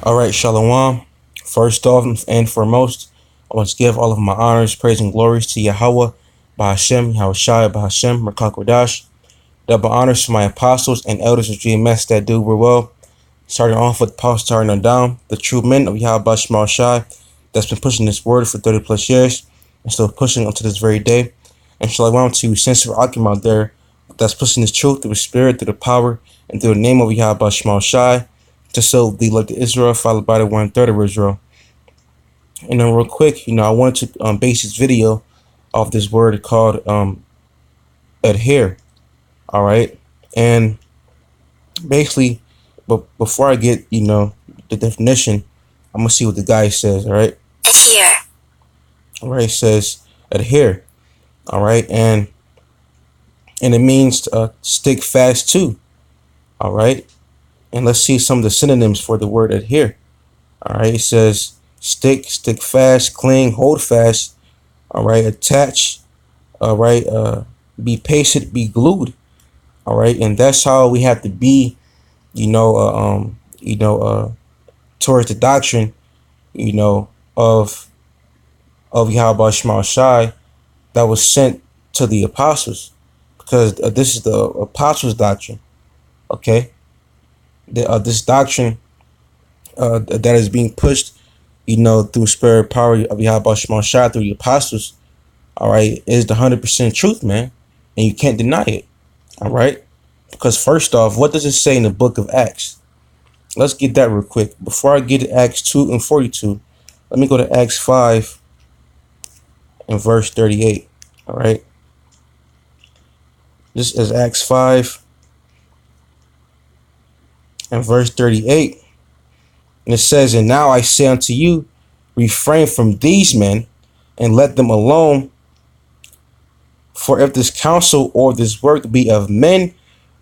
All right, Shalawam. First off and foremost, I want to give all of my honors, praise, and glories to Yahawah, Ahchyam, Yahawashi, Ahchyam, Qadash. Double honors to my apostles and elders of GMS that do real well. Starting off with Paul, starting on down, the true men of Yahawashi that's been pushing this word for 30 plus years and still pushing up to this very day. And Shalawam to sensitive Ahchyam out there that's pushing this truth through the spirit, through the power, and through the name of Yahawashi to show the elect of Israel, followed by the 1/3 of Israel. And then real quick, I wanted to base this video off this word called ADHERE. All right. And basically, but before I get, the definition, I'm going to see what the guy says. All right. ADHERE. All right. It says ADHERE. All right. And it means to stick fast to. All right. And let's see some of the synonyms for the word ADHERE. All right. It says stick fast, cling, hold fast. All right. Attach. All right. Be patient, be glued. All right. And that's how we have to be, towards the doctrine, of Yahawashi that was sent to the apostles, because this is the apostles' doctrine. Okay. This doctrine that is being pushed, through spirit power of Yahawashi through the apostles, all right, is the 100% truth, man, and you can't deny it. All right, because first off, what does it say in the book of Acts? Let's get that real quick. Before I get to Acts 2:42, let me go to Acts 5 and verse 38. All right, this is Acts 5 and verse 38. And it says, "And now I say unto you, refrain from these men and let them alone. For if this counsel or this work be of men,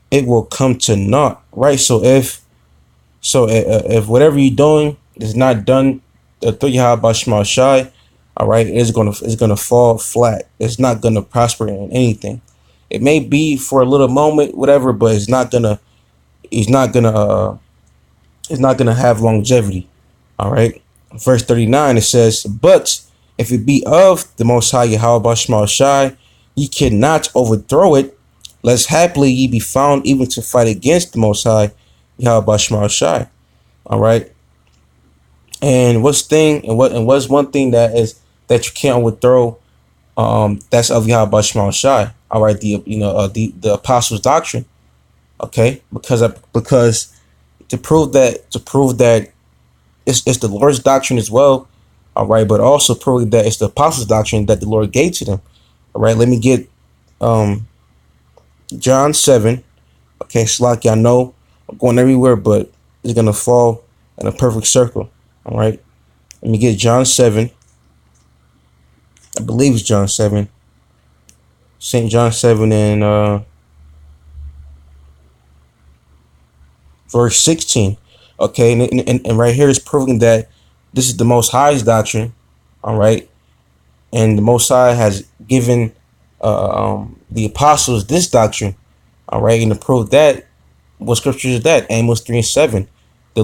it will come to naught." Right. So if whatever you're doing is not done through Yahawashi, all right, it's gonna fall flat. It's not gonna prosper in anything. It may be for a little moment, whatever, but it's not gonna have longevity. All right. Verse 39, it says, "But if it be of the Most High Yahawashi, ye cannot overthrow it, lest haply ye be found even to fight against the Most High Yahawashi." All right. And what's one thing that you can't overthrow? That's of Yahawashi. All right. The apostles' doctrine. Okay, because to prove that it's the Lord's doctrine as well. All right, but also prove that it's the apostles' doctrine that the Lord gave to them. All right, let me get John 7. Okay, it's like y'all know I'm going everywhere, but it's gonna fall in a perfect circle. All right, let me get John 7. I believe it's John 7. St. John 7 and verse 16. Okay, and right here is proving that this is the Most High's doctrine. All right, and the Most High has given the apostles this doctrine. All right, and to prove that, what scripture is that? Amos 3:7. The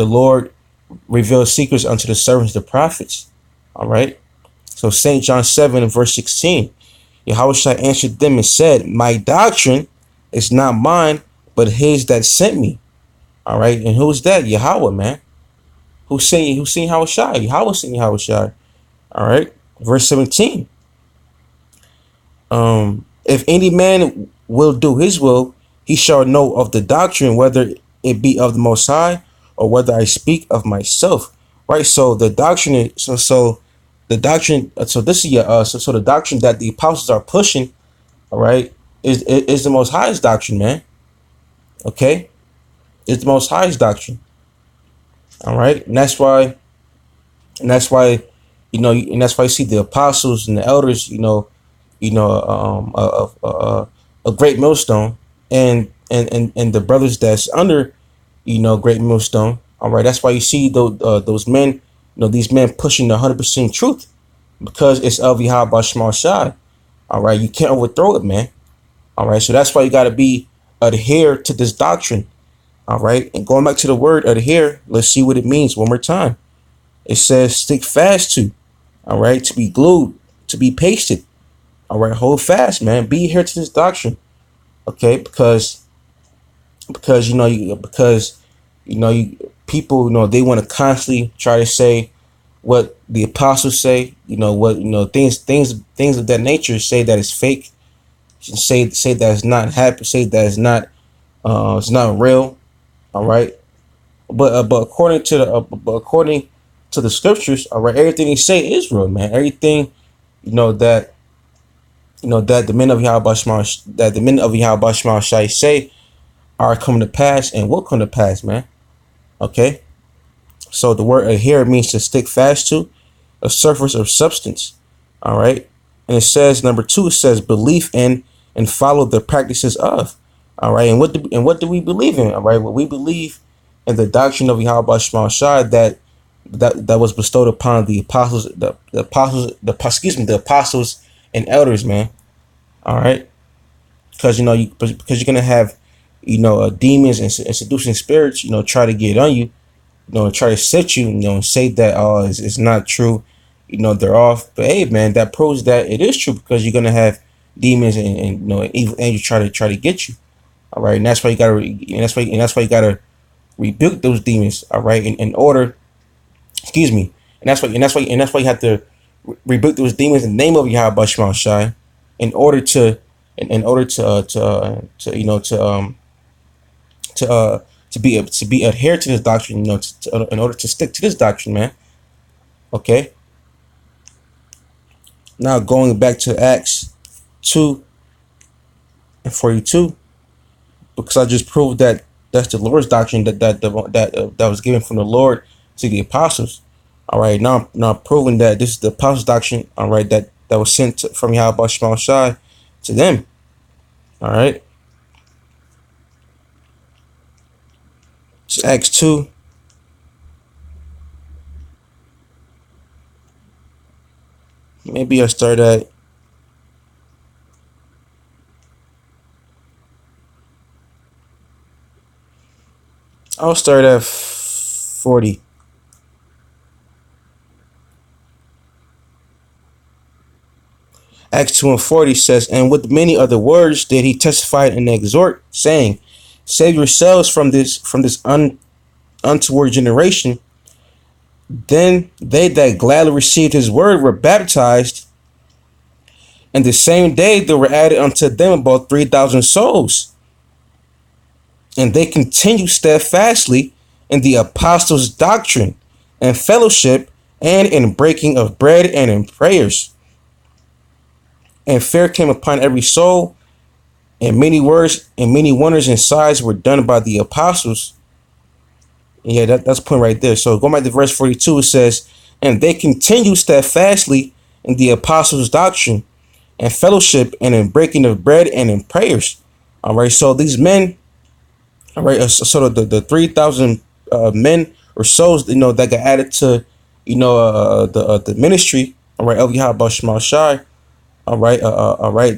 Lord reveals secrets unto the servants, the prophets. All right. So St. John 7 and verse 16. Yahawashi answered them and said, "My doctrine is not mine, but his that sent me." All right. And who's that? Yahawah, man. Who's saying Yahawashi? Yahawah sent Yahawashi. All right. Verse 17. If any man will do his will, he shall know of the doctrine, whether it be of the Most High or whether I speak of myself. Right. So the doctrine is so the doctrine. So this is so the doctrine that the apostles are pushing. All right. Is the Most High's doctrine, man. Okay. It's the Most High's doctrine. All right. And that's why and that's why you see the apostles and the elders, a great millstone, and the brothers that's under, great millstone. All right, that's why you see those men, these men pushing the 100% truth, because it's of Yahawashi. All right, you can't overthrow it, man. All right, so that's why you got to adhere to this doctrine. All right. And going back to the word adhere, let's see what it means one more time. It says stick fast to. All right. To be glued, to be pasted. All right. Hold fast, man. Be here to this doctrine. Okay. Because people, they want to constantly try to say what the apostles say, things of that nature, say that it's fake, say that it's not happy, say that it's not real. All right. But according to the scriptures, all right, everything they say is real, man. Everything, that the men of Yahawashi shall say are coming to pass and will come to pass, man. Okay. So the word adhere means to stick fast to, a surface or substance. All right. And it says, number 2, it says belief in and follow the practices of. All right. And what do we believe in? All right. Well, we believe in the doctrine of Yahawashi that was bestowed upon the apostles, the apostles and elders, man. All right. Because because you're gonna have demons and seducing spirits, try to get on you, try to set you, and say that it's not true, they're off. But hey, man, that proves that it is true, because you're gonna have demons and evil angels try to get you. All right, and that's why you gotta rebuke those demons. All right, in order, excuse me, and that's why you have to rebuke those demons in the name of Yahawashi, in order to be adhere to this doctrine, in order to stick to this doctrine, man. Okay. Now going back to Acts 2:42, because I just proved that that's the Lord's doctrine that was given from the Lord to the apostles. All right. Now proving that this is the apostles' doctrine. All right. That was sent from Yahawashi to them. All right. It's Acts 2. Maybe I'll start at I'll start at 40. Acts 2:40 says, and with many other words did he testify and exhort, saying, save yourselves from this untoward generation. Then they that gladly received his word were baptized, and the same day there were added unto them about 3,000 souls. And they continued steadfastly in the apostles' doctrine and fellowship, and in breaking of bread, and in prayers. And fear came upon every soul, and many words and many wonders and signs were done by the apostles. Yeah, that's the point right there. So going back to verse 42, it says, and they continue steadfastly in the apostles' doctrine and fellowship, and in breaking of bread, and in prayers. All right. So these men, all right, so the 3,000 men or souls, that got added to, the ministry, all right, of Yahawashi. All right.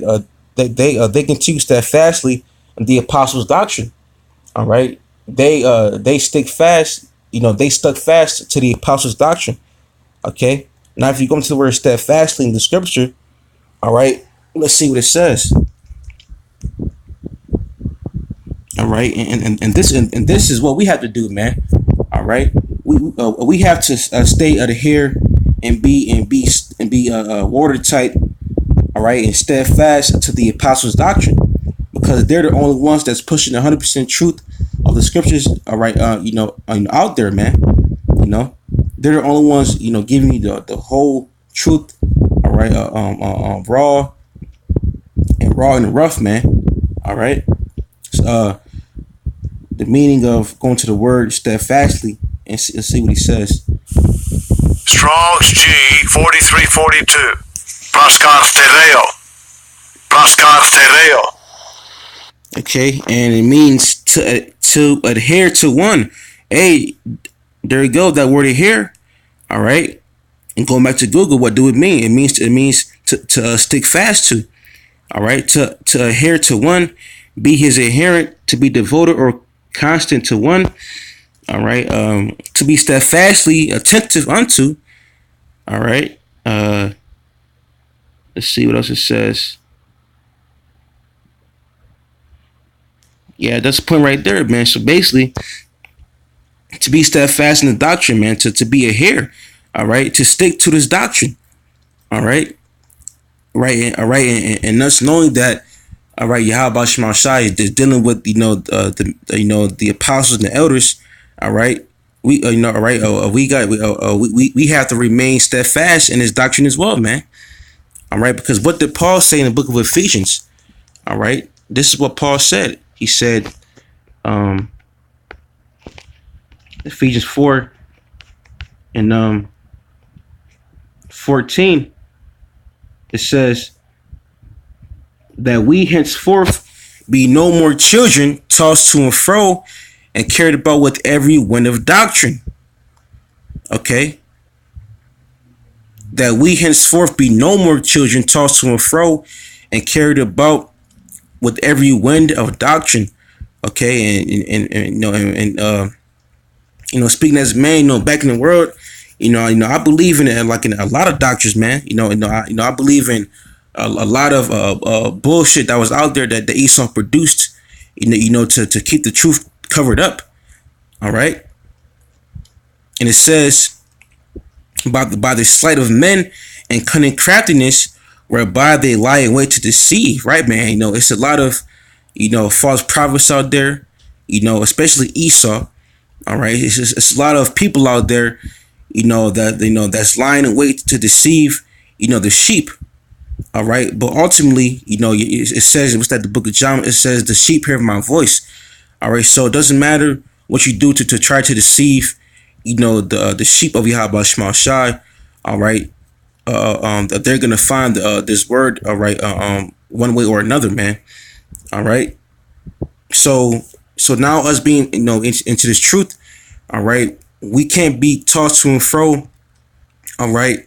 They continue steadfastly in the apostles' doctrine. All right. They stick fast. They stuck fast to the apostles' doctrine. Okay. Now, if you go into the word steadfastly in the scripture, all right, let's see what it says. All right, and this is what we have to do, man. All right, we have to stay adhere and be watertight. All right, and steadfast to the apostles' doctrine, because they're the only ones that's pushing 100% truth of the scriptures. All right, out there, man. They're the only ones, giving you the whole truth. All right, raw and rough, man. All right, the meaning of going to the word steadfastly and see what he says. Strong's G 4342. Proskartereo. Okay, and it means to adhere to one. Hey, there you go. That word adhere. All right, and going back to Google, what do it mean? It means to stick fast to. All right, to adhere to one, be his adherent, to be devoted or constant to one. All right. To be steadfastly attentive unto. All right. Let's see what else it says. Yeah, that's the point right there, man. So basically, to be steadfast in the doctrine, man, to be ADHERE, all right, to stick to this doctrine, all right, all right, and us knowing that, all right, Yahawashi is dealing with the apostles and the elders, all right, we all right, we have to remain steadfast in this doctrine as well, man, all right, because what did Paul say in the book of Ephesians, all right, this is what Paul said. He said, Ephesians 4 and 14, it says that we henceforth be no more children tossed to and fro and carried about with every wind of doctrine. Okay? That we henceforth be no more children tossed to and fro and carried about with every wind of doctrine. Okay, and speaking as a man, back in the world, I believe in it, like in a lot of doctrines, man. I believe in a lot of bullshit that was out there that the Esau produced, to keep the truth covered up. All right, and it says by the sleight of men and cunning craftiness, whereby they lie in wait to deceive. Right, man. It's a lot of false prophets out there. Especially Esau. All right, it's a lot of people out there, that's lying in wait to deceive, the sheep. All right, but ultimately, it says, what's that? The book of John. It says, "The sheep hear my voice." All right, so it doesn't matter what you do to try to deceive, the sheep of Yahawashi. All right, that they're gonna find this word. All right, one way or another, man. All right, so now us being into this truth, all right, we can't be tossed to and fro, all right,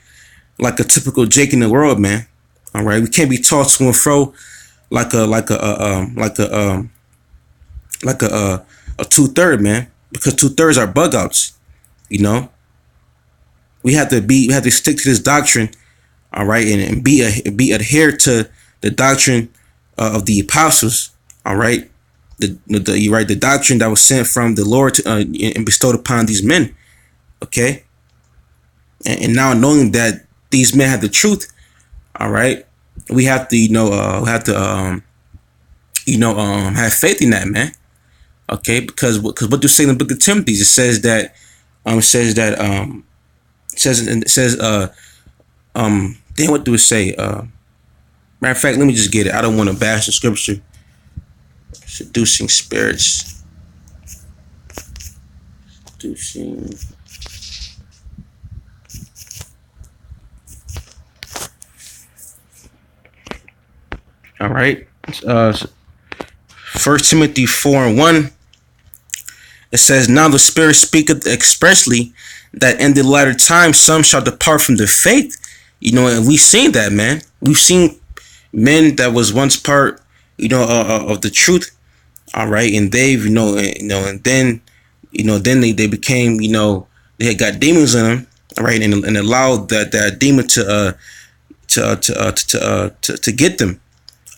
like a typical Jake in the world, man. All right, we can't be tossed to and fro like a 2/3, man, because 2/3 are bug outs. We have to stick to this doctrine, all right, and be ADHERE to the doctrine of the apostles, all right. The doctrine that was sent from the Lord and bestowed upon these men, okay. And now knowing that these men have the truth, all right, we have to have faith in that, man, okay. Because what do say in the book of Timothy? It says that then what do it say? Matter of fact, let me just get it. I don't want to bash the scripture. Seducing spirits. Seducing. All right. 1 Timothy 4:1. It says, "Now the Spirit speaketh expressly that in the latter time some shall depart from the faith." And we've seen that, man. We've seen men that was once part, of the truth. All right, and they've, and then, then they became, they had got demons in them, all right, and allowed that demon to get them,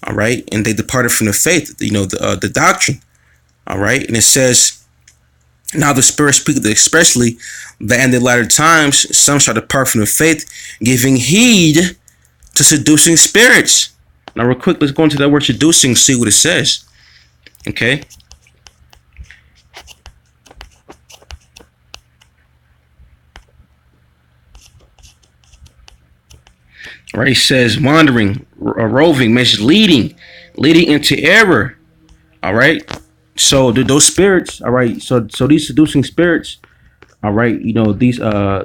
all right, and they departed from the faith, the doctrine, all right, and it says, "Now the Spirit speaketh expressly that in the latter times some shall depart from the faith, giving heed to seducing spirits." Now, real quick, let's go into that word seducing, see what it says. Okay. All right, it says wandering, roving, means leading into error. All right. So those spirits, all right. So these seducing spirits, all right. These they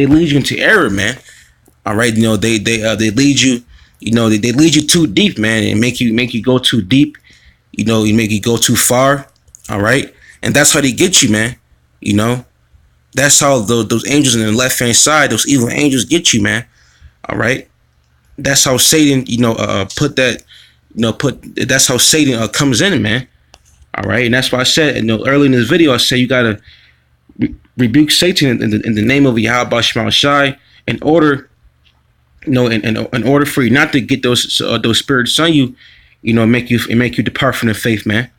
lead you into error, man. All right. They lead you. They lead you too deep, man, and make you go too deep. You make you go too far. All right, and that's how they get you, man. That's how those angels on the left hand side, those evil angels, get you, man. All right, that's how Satan, put that, that's how Satan comes in, man. All right, and that's why I said, earlier in this video, I said you gotta rebuke Satan in the name of Yahawashi in order, in order for you not to get those spirits on you, make you depart from the faith, man.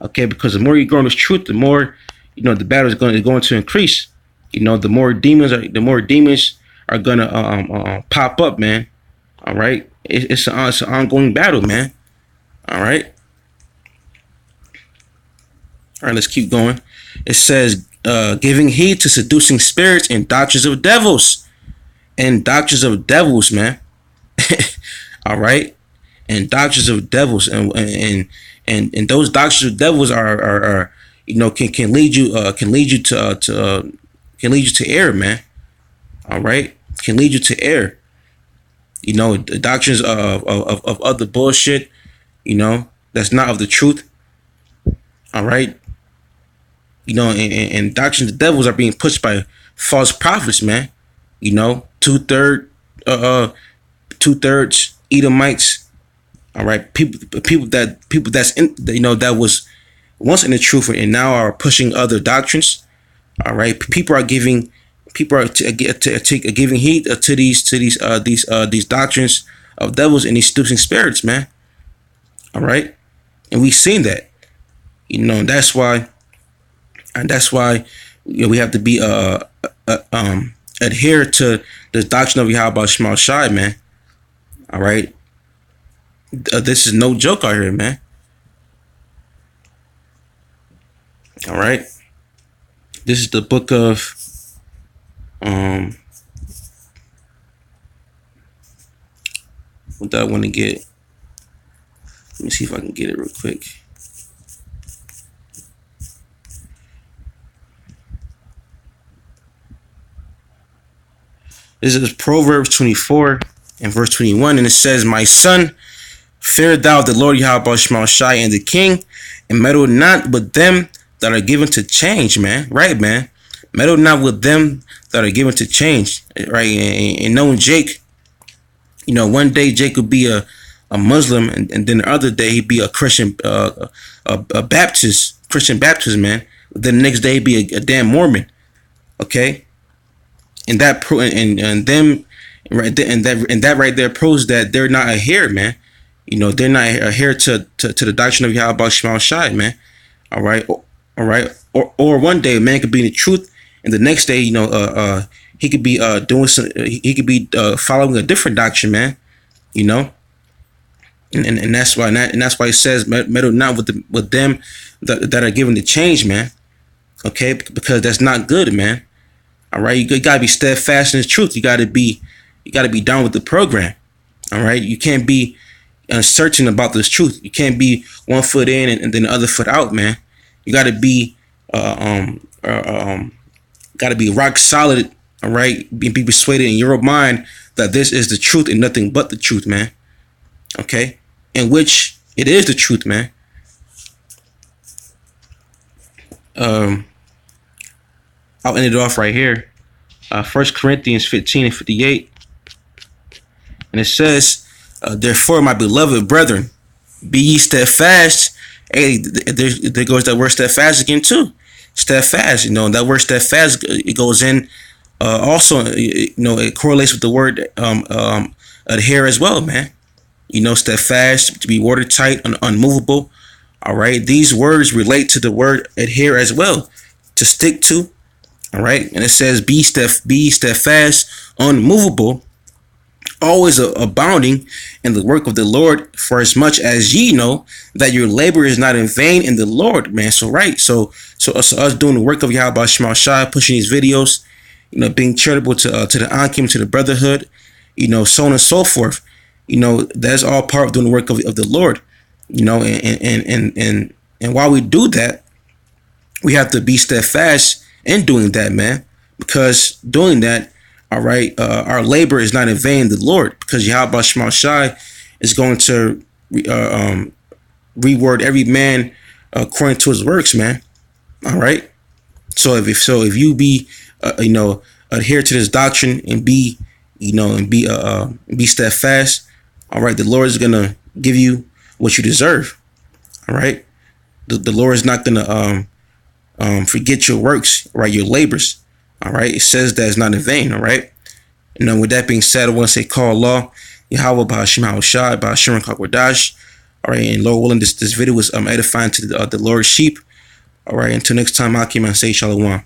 Okay, because the more you grow in this truth, the more the battle is going to increase. The more demons are gonna pop up, man. All right, it's an ongoing battle, man. All right. All right, let's keep going. It says, giving heed to seducing spirits and doctrines of devils. And doctrines of devils, man. All right. And doctrines of devils. And those doctrines of devils are can lead you to error, man. All right. Can lead you to error. The doctrines of other bullshit, that's not of the truth. All right. And doctrines of devils are being pushed by false prophets, man. Two-thirds Edomites. All right, people that's in, that was once in the truth and now are pushing other doctrines. All right, people are giving heed to these doctrines of devils and these seducing spirits, man. All right, and we've seen that. That's why. And that's why we have to be adhere to the doctrine of Yahawashi, man. All right, this is no joke out here, man. All right, this is the book of what I want to get. Let me see if I can get it real quick. This is Proverbs 24 and verse 21, and it says, "My son, fear thou the Lord Yahawashi and the King, and meddle not with them that are given to change," man. Right, man. Meddle not with them that are given to change. Right, and knowing Jake, one day Jake would be a Muslim, and then the other day he'd be a Christian, a Baptist, Christian Baptist, man. Then the next day he'd be a damn Mormon. Okay. And that right there proves that they're not adhere, man. They're not adhere to the doctrine of Yahawashi, man. All right. Or one day, man could be in the truth, and the next day, he could be doing some. He could be following a different doctrine, man. And that's why it says meddle not with them that are given to change, man. Okay, because that's not good, man. All right, you gotta be steadfast in the truth. You gotta be down with the program. All right, you can't be uncertain about this truth. You can't be 1 foot in and then the other foot out, man. You gotta be rock solid. All right, be persuaded in your mind that this is the truth and nothing but the truth, man. Okay, in which it is the truth, man. I'll end it off right here. 1 Corinthians 15 and 58. And it says, "Therefore, my beloved brethren, be ye steadfast." Hey, there goes that word steadfast again too. Steadfast, that word steadfast, it goes in also, it correlates with the word adhere as well, man. Steadfast, to be watertight, unmovable. All right, these words relate to the word adhere as well, to stick to. All right, and it says, be steadfast, unmovable, always abounding in the work of the Lord, for as much as ye know that your labor is not in vain in the Lord, man. So us doing the work of Yahawashi, pushing these videos, being charitable to the Ahchyam, to the brotherhood, so on and so forth. That's all part of doing the work of the Lord. And while we do that, we have to be steadfast in doing that, man, because doing that, all right, our labor is not in vain in the Lord, because Yahawashi is going to reward every man according to his works, man. All right. So if you be adhere to this doctrine and be steadfast, all right, the Lord is gonna give you what you deserve. All right. the Lord is not gonna forget your works, right? Your labors. All right. It says that it's not in vain. All right. With that being said, I want to say call Allah, Yahawah, Bahashim, Yahawashi, Bahashim, Qadash. All right, and Lord willing, this video was edifying to the Lord's sheep. All right, until next time, Ahchyam, and say Shalawam.